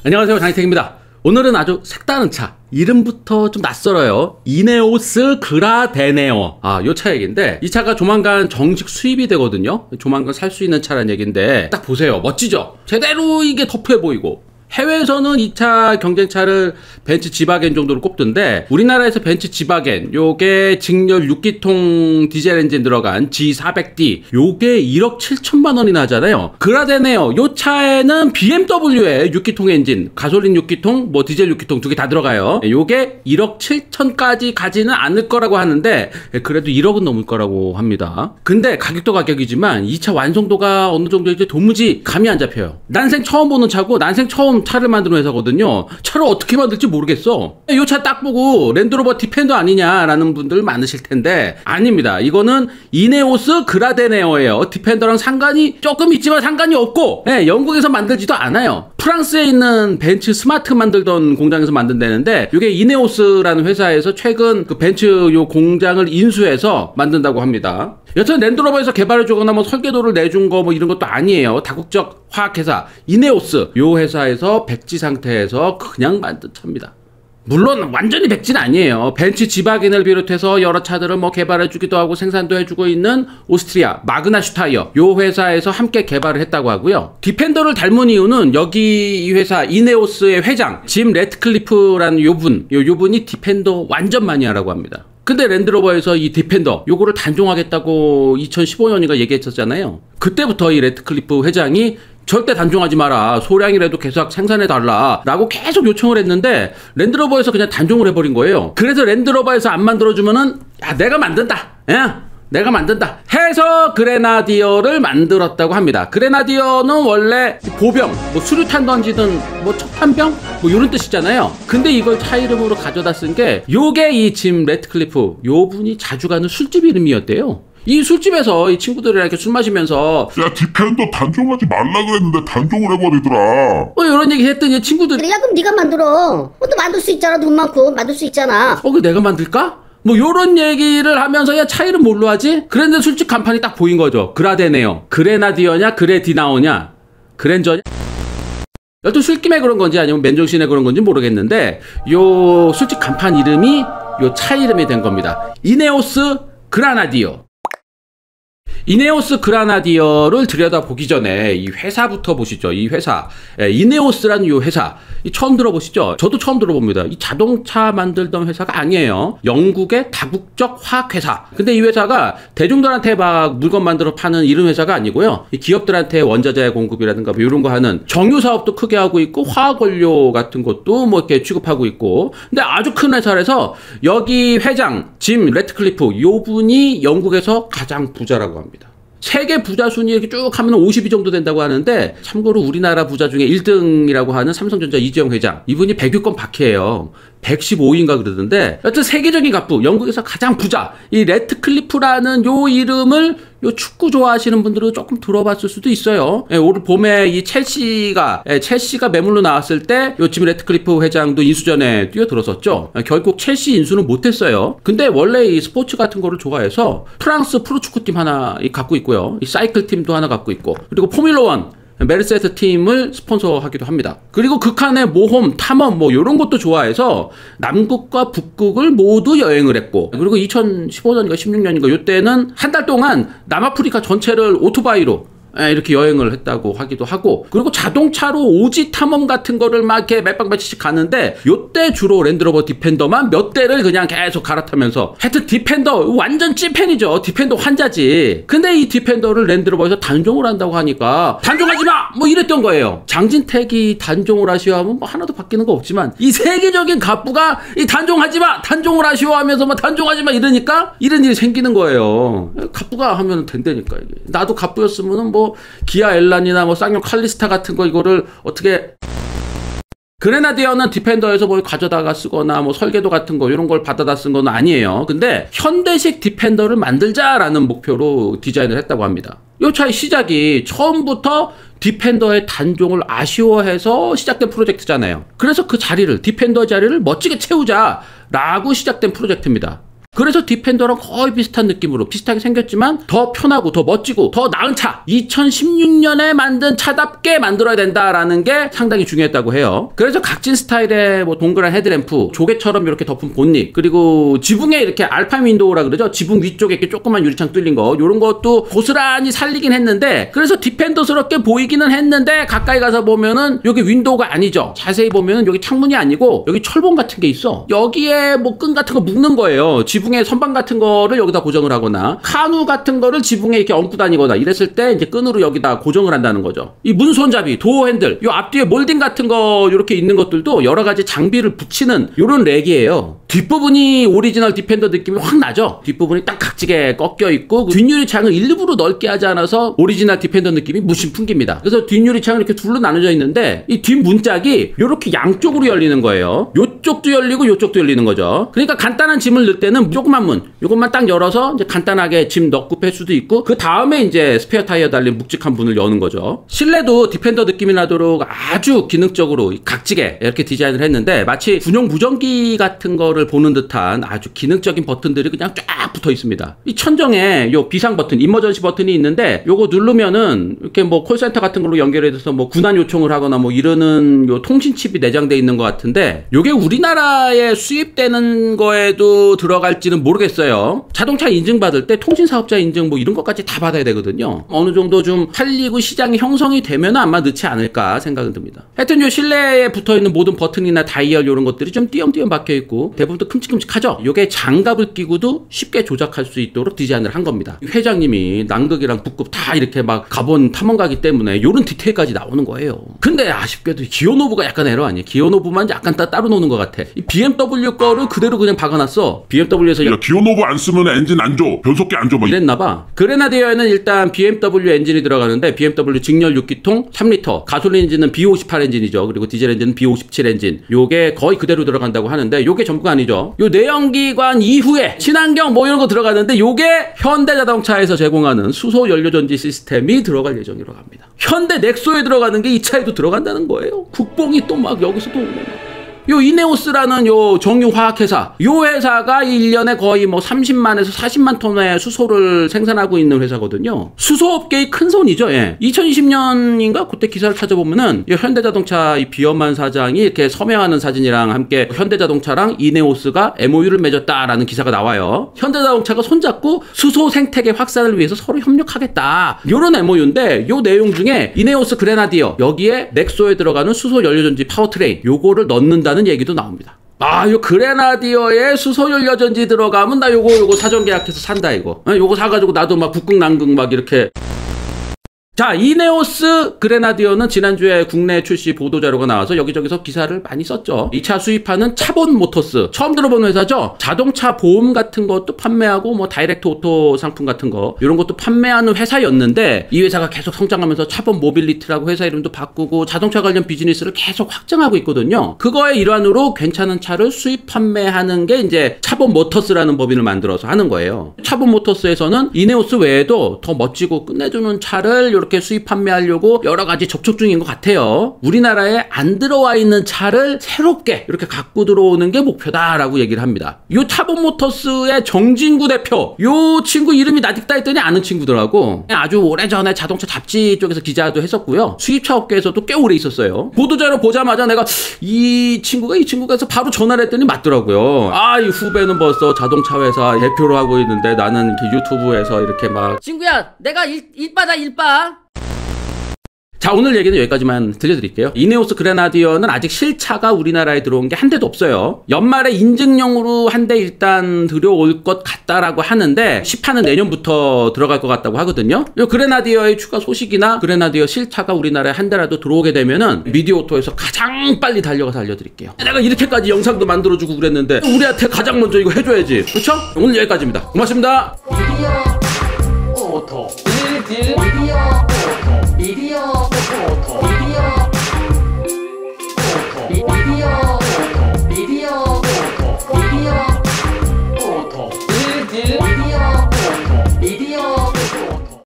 안녕하세요, 장희택입니다. 오늘은 아주 색다른 차, 이름부터 좀 낯설어요. 이네오스 그라데네어. 요 차 얘기인데, 이 차가 조만간 정식 수입이 되거든요. 조만간 살 수 있는 차란 얘기인데, 딱 보세요. 멋지죠? 제대로 이게 터프해 보이고. 해외에서는 이 차 경쟁차를 벤츠 지바겐 정도로 꼽던데, 우리나라에서 벤츠 지바겐, 요게 직렬 6기통 디젤 엔진 들어간 G400D, 요게 1억 7천만 원이나 하잖아요. 그라데네어, 요 차에는 BMW의 6기통 엔진, 가솔린 6기통, 뭐 디젤 6기통 두 개 다 들어가요. 요게 1억 7천까지 가지는 않을 거라고 하는데, 그래도 1억은 넘을 거라고 합니다. 근데 가격도 가격이지만, 이 차 완성도가 어느 정도인지 도무지 감이 안 잡혀요. 난생 처음 보는 차고, 난생 처음 차를 만드는 회사거든요. 차를 어떻게 만들지 모르겠어. 이 차 딱 보고 랜드로버 디펜더 아니냐라는 분들 많으실 텐데 아닙니다. 이거는 이네오스 그라데네어예요. 디펜더랑 상관이 조금 있지만 상관이 없고, 영국에서 만들지도 않아요. 프랑스에 있는 벤츠 스마트 만들던 공장에서 만든다는데, 이게 이네오스라는 회사에서 최근 그 벤츠 요 공장을 인수해서 만든다고 합니다. 여튼 랜드로버에서 개발해주거나 뭐 설계도를 내준 거 뭐 이런 것도 아니에요. 다국적 화학회사 이네오스, 요 회사에서 백지 상태에서 그냥 만든 차입니다. 물론 완전히 백지는 아니에요. 벤츠 지바겐을 비롯해서 여러 차들을 뭐 개발해주기도 하고 생산도 해주고 있는 오스트리아 마그나 슈타이어, 요 회사에서 함께 개발을 했다고 하고요. 디펜더를 닮은 이유는 여기 이 회사 이네오스의 회장 짐 래트클리프라는 요분이 디펜더 완전 마니아라고 합니다. 근데 랜드로버에서 이 디펜더 요거를 단종하겠다고 2015년인가 얘기했었잖아요. 그때부터 이 래트클리프 회장이 절대 단종하지 마라, 소량이라도 계속 생산해달라 라고 계속 요청을 했는데, 랜드로버에서 그냥 단종을 해버린 거예요. 그래서 랜드로버에서 안 만들어주면은 야 내가 만든다, 내가 만든다 해서 그레나디어를 만들었다고 합니다. 그레나디어는 원래 보병, 뭐 수류탄 던지든 뭐 척탄병 뭐 이런 뜻이잖아요. 근데 이걸 차 이름으로 가져다 쓴 게 요게 이 짐 래트클리프 요 분이 자주 가는 술집 이름이었대요. 이 술집에서 이 친구들이랑 이렇게 술 마시면서 야 디펜더 단종하지 말라 그랬는데 단종을 해버리더라. 이런 얘기 했더니 친구들이 야 그럼 네가 만들어. 또 만들 수 있잖아. 돈 많고 만들 수 있잖아. 그 내가 만들까? 뭐 요런 얘기를 하면서 야 차 이름 뭘로 하지? 그랬는데 술집 간판이 딱 보인 거죠. 그라데네어. 그레나디어냐 그레디나오냐 그랜저냐. 여튼 술김에 그런 건지 아니면 맨정신에 그런 건지 모르겠는데, 요 술집 간판 이름이 요 차 이름이 된 겁니다. 이네오스 그라나디어. 이네오스 그라나디어를 들여다보기 전에 이 회사부터 보시죠. 이 회사, 이네오스라는 이 회사 처음 들어보시죠? 저도 처음 들어봅니다. 이 자동차 만들던 회사가 아니에요. 영국의 다국적 화학회사. 근데 이 회사가 대중들한테 막 물건 만들어 파는 이런 회사가 아니고요. 이 기업들한테 원자재 공급이라든가 뭐 이런 거 하는 정유 사업도 크게 하고 있고, 화학 원료 같은 것도 뭐 이렇게 취급하고 있고. 근데 아주 큰 회사라서 여기 회장 짐 래트클리프 요 분이 영국에서 가장 부자라고 합니다. 세계 부자 순위 이렇게 쭉 하면 50위 정도 된다고 하는데, 참고로 우리나라 부자 중에 1등이라고 하는 삼성전자 이재용 회장, 이분이 100위권 박해예요. 115위인가 그러던데, 여튼 세계적인 갑부, 영국에서 가장 부자, 이 래트클리프라는 요 이름을 요 축구 좋아하시는 분들은 조금 들어봤을 수도 있어요. 올 봄에 이 첼시가 매물로 나왔을 때 요 짐 래트클리프 회장도 인수전에 뛰어들었었죠. 결국 첼시 인수는 못했어요. 근데 원래 이 스포츠 같은 거를 좋아해서 프랑스 프로축구팀 하나 갖고 있고요. 이 사이클 팀도 하나 갖고 있고, 그리고 포뮬러1 메르세데스 팀을 스폰서하기도 합니다. 그리고 극한의 모험, 탐험 뭐 이런 것도 좋아해서 남극과 북극을 모두 여행을 했고, 그리고 2015년인가 16년인가 요때는 한 달 동안 남아프리카 전체를 오토바이로 이렇게 여행을 했다고 하기도 하고, 그리고 자동차로 오지 탐험 같은 거를 막 이렇게 몇 박 며칠씩 가는데, 요때 주로 랜드로버 디펜더만 몇 대를 그냥 계속 갈아타면서, 하여튼 디펜더 완전 찐팬이죠. 디펜더 환자지. 근데 이 디펜더를 랜드로버에서 단종을 한다고 하니까 단종하지 마! 뭐 이랬던 거예요. 장진택이 단종을 하시오하면 뭐 하나도 바뀌는 거 없지만, 이 세계적인 갑부가 이 단종하지 마! 단종을 하시오하면서 뭐 단종하지 마! 이러니까 이런 일이 생기는 거예요. 갑부가 하면 된다니까 이게. 나도 갑부였으면은 뭐 기아 엘란이나 뭐 쌍용 칼리스타 같은 거 이거를 어떻게. 그레나디어는 디펜더에서 뭘 가져다가 쓰거나 뭐 설계도 같은 거 이런 걸 받아다 쓴 건 아니에요. 근데 현대식 디펜더를 만들자라는 목표로 디자인을 했다고 합니다. 이 차의 시작이 처음부터 디펜더의 단종을 아쉬워해서 시작된 프로젝트잖아요. 그래서 그 자리를, 디펜더 자리를 멋지게 채우자라고 시작된 프로젝트입니다. 그래서 디펜더랑 거의 비슷한 느낌으로 비슷하게 생겼지만 더 편하고 더 멋지고 더 나은 차, 2016년에 만든 차답게 만들어야 된다라는 게 상당히 중요했다고 해요. 그래서 각진 스타일의 뭐 동그란 헤드램프, 조개처럼 이렇게 덮은 본닛, 그리고 지붕에 이렇게 알파인 윈도우라 그러죠. 지붕 위쪽에 이렇게 조그만 유리창 뚫린 거, 이런 것도 고스란히 살리긴 했는데, 그래서 디펜더스럽게 보이기는 했는데 가까이 가서 보면은 여기 윈도우가 아니죠. 자세히 보면은 여기 창문이 아니고 여기 철봉 같은 게 있어. 여기에 뭐 끈 같은 거 묶는 거예요. 지붕에 선반 같은 거를 여기다 고정을 하거나 카누 같은 거를 지붕에 이렇게 얹고 다니거나 이랬을 때 이제 끈으로 여기다 고정을 한다는 거죠. 이 문 손잡이, 도어 핸들, 요 앞뒤에 몰딩 같은 거 이렇게 있는 것들도 여러 가지 장비를 붙이는 요런 렉이에요. 뒷부분이 오리지널 디펜더 느낌이 확 나죠. 뒷부분이 딱 각지게 꺾여 있고 뒷유리창을 일부러 넓게 하지 않아서 오리지널 디펜더 느낌이 무심 풍깁니다. 그래서 뒷유리창은 이렇게 둘로 나눠져 있는데 이 뒷문짝이 이렇게 양쪽으로 열리는 거예요. 요쪽도 열리고 요쪽도 열리는 거죠. 그러니까 간단한 짐을 넣을 때는 조그만 문, 요것만 딱 열어서 이제 간단하게 짐 넣고 뺄 수도 있고, 그 다음에 이제 스페어 타이어 달린 묵직한 문을 여는 거죠. 실내도 디펜더 느낌이 나도록 아주 기능적으로 각지게 이렇게 디자인을 했는데 마치 군용 무전기 같은 거를 보는 듯한 아주 기능적인 버튼들이 그냥 쫙 붙어 있습니다. 이 천정에 요 비상 버튼, 이머전시 버튼이 있는데 요거 누르면은 이렇게 뭐 콜센터 같은 걸로 연결해서 뭐 군안 요청을 하거나 뭐 이러는 요 통신 칩이 내장돼 있는 것 같은데, 요게 우리나라에 수입되는 거에도 들어갈지는 모르겠어요. 자동차 인증받을 때 통신사업자 인증 뭐 이런 것까지 다 받아야 되거든요. 어느 정도 좀 팔리고 시장이 형성이 되면 아마 넣지 않을까 생각은 듭니다. 하여튼 요 실내에 붙어있는 모든 버튼이나 다이얼 이런 것들이 좀 띄엄띄엄 박혀있고 대부분 또 큼직큼직하죠. 요게 장갑을 끼고도 쉽게 조작할 수 있도록 디자인을 한 겁니다. 회장님이 남극이랑 북극 다 이렇게 막 가본 탐험가기 때문에 요런 디테일까지 나오는 거예요. 근데 아쉽게도 기어노브가 약간 에러 아니에요. 기어노브만 약간 따로 노는 것 같아. 이 BMW 거를 그대로 그냥 박아놨어. BMW에서 야, 기어노브 안 쓰면 엔진 안 줘. 변속기 안 줘. 막 이랬나봐. 그레나디어에는 일단 BMW 엔진이 들어가는데 BMW 직렬 6기통 3리터, 가솔린 엔진은 B58 엔진이죠. 그리고 디젤 엔진은 B57 엔진. 요게 거의 그대로 들어간다고 하는데 요게 전부가 아니죠. 요 내연기관 이후에 친환경 뭐 이런 거 들어가는데 요게 현대자동차에서 제공하는 수소 연료전지 시스템이 들어갈 예정이라고 합니다. 현대 넥소에 들어가는 게 이 차에도 들어간다는 거예요. 국뽕이 또 막 여기서도 오네. 요 이네오스라는 요 정유화학회사, 요 회사가 1년에 거의 뭐 30만에서 40만 톤의 수소를 생산하고 있는 회사거든요. 수소업계의 큰 손이죠. 예. 2020년인가 그때 기사를 찾아보면은 현대자동차 이 비엄한 사장이 이렇게 서명하는 사진이랑 함께 현대자동차랑 이네오스가 MOU를 맺었다라는 기사가 나와요. 현대자동차가 손잡고 수소 생태계 확산을 위해서 서로 협력하겠다, 요런 MOU인데 요 내용 중에 이네오스 그레나디어, 여기에 넥소에 들어가는 수소 연료전지 파워트레인 요거를 넣는다는 얘기도 나옵니다. 아, 요 그레나디어에 수소연료전지 들어가면 나 요거 사전 계약해서 산다 이거. 요거 사가지고 나도 막 북극 남극 막 이렇게. 자, 이네오스 그레나디어는 지난주에 국내 출시 보도자료가 나와서 여기저기서 기사를 많이 썼죠. 이 차 수입하는 차본 모터스, 처음 들어본 회사죠. 자동차 보험 같은 것도 판매하고 뭐 다이렉트 오토 상품 같은 거 이런 것도 판매하는 회사였는데, 이 회사가 계속 성장하면서 차본 모빌리티라고 회사 이름도 바꾸고 자동차 관련 비즈니스를 계속 확장하고 있거든요. 그거의 일환으로 괜찮은 차를 수입 판매하는 게 이제 차본 모터스라는 법인을 만들어서 하는 거예요. 차본 모터스에서는 이네오스 외에도 더 멋지고 끝내주는 차를 이렇게 수입 판매하려고 여러 가지 접촉 중인 것 같아요. 우리나라에 안 들어와 있는 차를 새롭게 이렇게 갖고 들어오는 게 목표다라고 얘기를 합니다. 요 차본 모터스의 정진구 대표, 요 친구 이름이 나딕다 했더니 아는 친구더라고. 아주 오래전에 자동차 잡지 쪽에서 기자도 했었고요. 수입차 업계에서도 꽤 오래 있었어요. 보도자료 보자마자 내가 이 친구가 해서 바로 전화를 했더니 맞더라고요. 아, 이 후배는 벌써 자동차 회사 대표로 하고 있는데 나는 이렇게 유튜브에서 이렇게 막, 친구야, 내가 일빠다 일빠. 자, 오늘 얘기는 여기까지만 들려드릴게요. 이네오스 그레나디어는 아직 실차가 우리나라에 들어온 게 한 대도 없어요. 연말에 인증용으로 한 대 일단 들여올 것 같다라고 하는데 시판은 내년부터 들어갈 것 같다고 하거든요. 이 그레나디어의 추가 소식이나 그레나디어 실차가 우리나라에 한 대라도 들어오게 되면은 미디오토에서 가장 빨리 달려가서 알려드릴게요. 내가 이렇게까지 영상도 만들어주고 그랬는데 우리한테 가장 먼저 이거 해줘야지. 그렇죠? 오늘 여기까지입니다. 고맙습니다. 미디어 오토. 미디어 오토. 미디어 오토.